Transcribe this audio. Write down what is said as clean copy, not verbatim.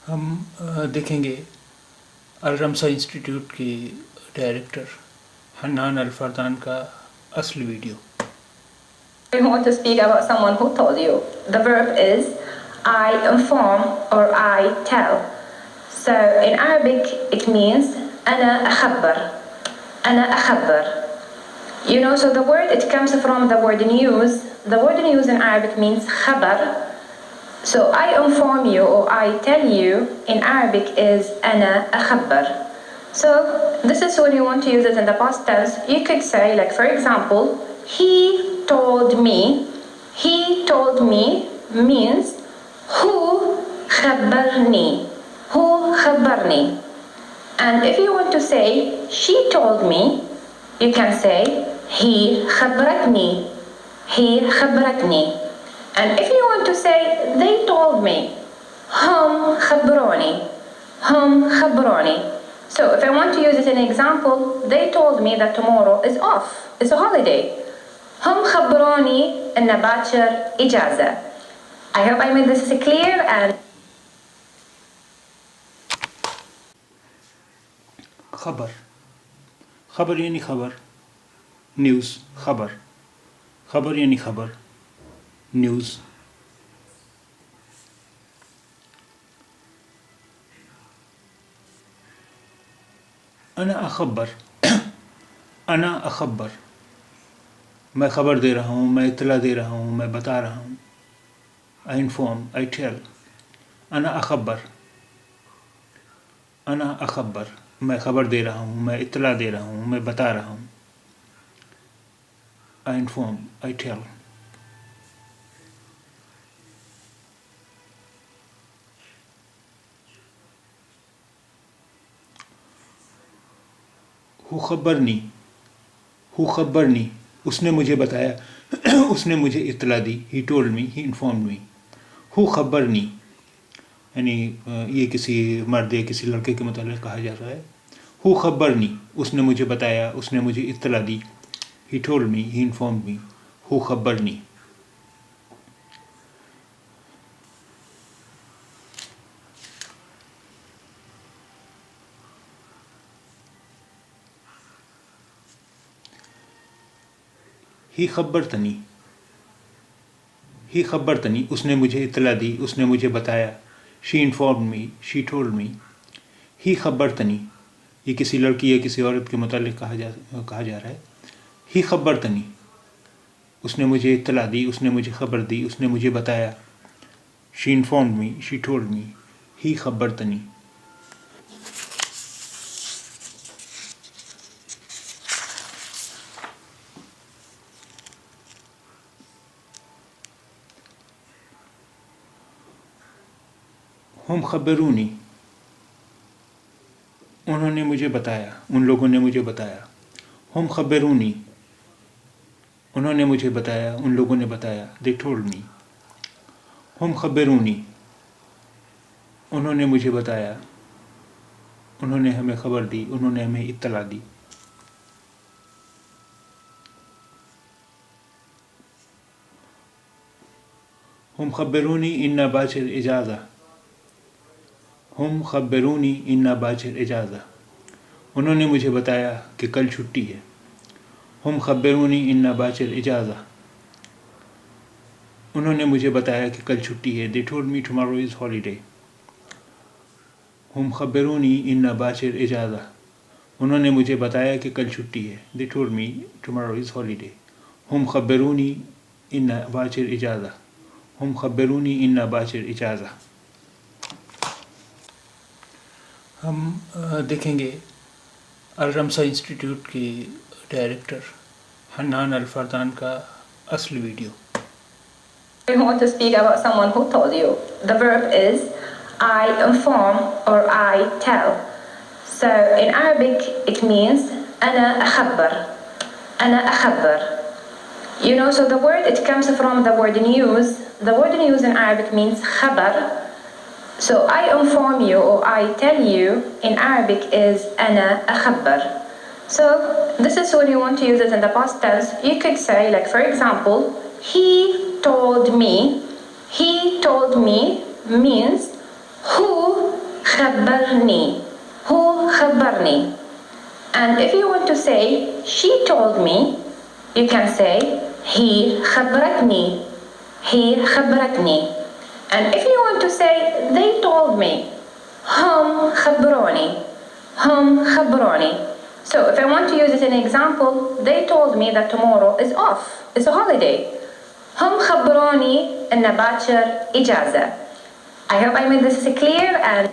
ہم دیکھیں گے الرمسا انسٹیٹیوٹ کی ڈائریکٹر حنان الفردان کا اصل video. We want to speak about someone who told you. The verb is I inform or I tell. So in Arabic it means أنا أخبر. أنا أخبر. You know, so the word, it comes from the word news. The word news in Arabic means خبر. So I inform you or I tell you in Arabic is أنا أخبر. So this is when you want to use it in the past tense. You could say, like for example, he told me. He told me means هو خبرني. هو خبرني. And if you want to say she told me, you can say he خبرتني. He خبرتني. And if you want to say they told me, هم خبروني. هم خبروني. So if I want to use it in an example, they told me that tomorrow is off. It's a holiday. هم خبروني إن باكر إجازة. I hope I made this clear and خبر یعنی خبر. News خبر یعنی خبر. نیوز. انا اخبر میں خبر دے رہا ہوں، میں اطلاع دے رہا ہوں، میں بتا رہا ہوں. I inform, I tell. انا اخبر میں خبر دے رہا ہوں، میں اطلاع دے رہا ہوں، میں بتا رہا ہوں. I inform, I tell. ہو خبرنی اس نے مجھے بتایا، اس نے مجھے اطلاع دی. He told me, he informed me. ہو خبرنی یعنی یہ کسی مرد یا کسی لڑکے کے متعلق کہا جا رہا ہے. ہو خبرنی اس نے مجھے بتایا، اس نے مجھے اطلاع دی. He told me, he informed me. ہو خبرنی. ہی خبرتنی اس نے مجھے اطلاع دی، اس نے مجھے بتایا. She informed me, she told me. ہی خبرتنی یہ کسی لڑکی یا کسی عورت کے متعلق کہا جا رہا ہے. ہی خبرتنی اس نے مجھے اطلاع دی، اس نے مجھے خبر دی، اس نے مجھے بتایا. She informed me, she told me. ہی خبرتنی. ہم خبرونی انہوں نے مجھے بتایا، ان لوگوں نے مجھے بتایا. ہم خبرونی انہوں نے مجھے بتایا، ان لوگوں نے بتایا. They told me. ہم خبرونی انہوں نے مجھے بتایا، انہوں نے ہمیں خبر دی، انہوں نے ہمیں اطلاع دی. ہم خبرونی ان باکر اجازہ. ہم خبرونی ان باکر اجازہ انہوں نے مجھے بتایا کہ کل چھٹی ہے. ہم خبرونی ان باکر اجازہ انہوں نے مجھے بتایا کہ کل چھٹی ہے. They told me tomorrow is holiday. ہم خبرونی ان باکر اجازہ انہوں نے مجھے بتایا کہ کل چھٹی ہے. They told me tomorrow is holiday. ہم خبرونی ان باکر اجازہ. ہم خبرونی ان باکر اجازہ. ہم دیکھیں گے الرمسا انسٹیٹیوٹ کی ڈائریکٹر حنان الفردان کا اصل video. We want to speak about someone who told you. The verb is I inform or I tell. So in Arabic it means أنا أخبر. أنا أخبر. You know, so the word, it comes from the word news. The word news in Arabic means خبر. So I inform you or I tell you in Arabic is أنا أخبر. So this is when you want to use it in the past tense. You could say, like for example, he told me. He told me means هو خبرني. Who خبرني? And if you want to say she told me, you can say he خبرتني. He خبرتني. And if you want to say they told me, هم خبروني. هم خبروني. So if I want to use it in an example, they told me that tomorrow is off. It's a holiday. هم خبروني إن باكر إجازة. I hope I made this clear and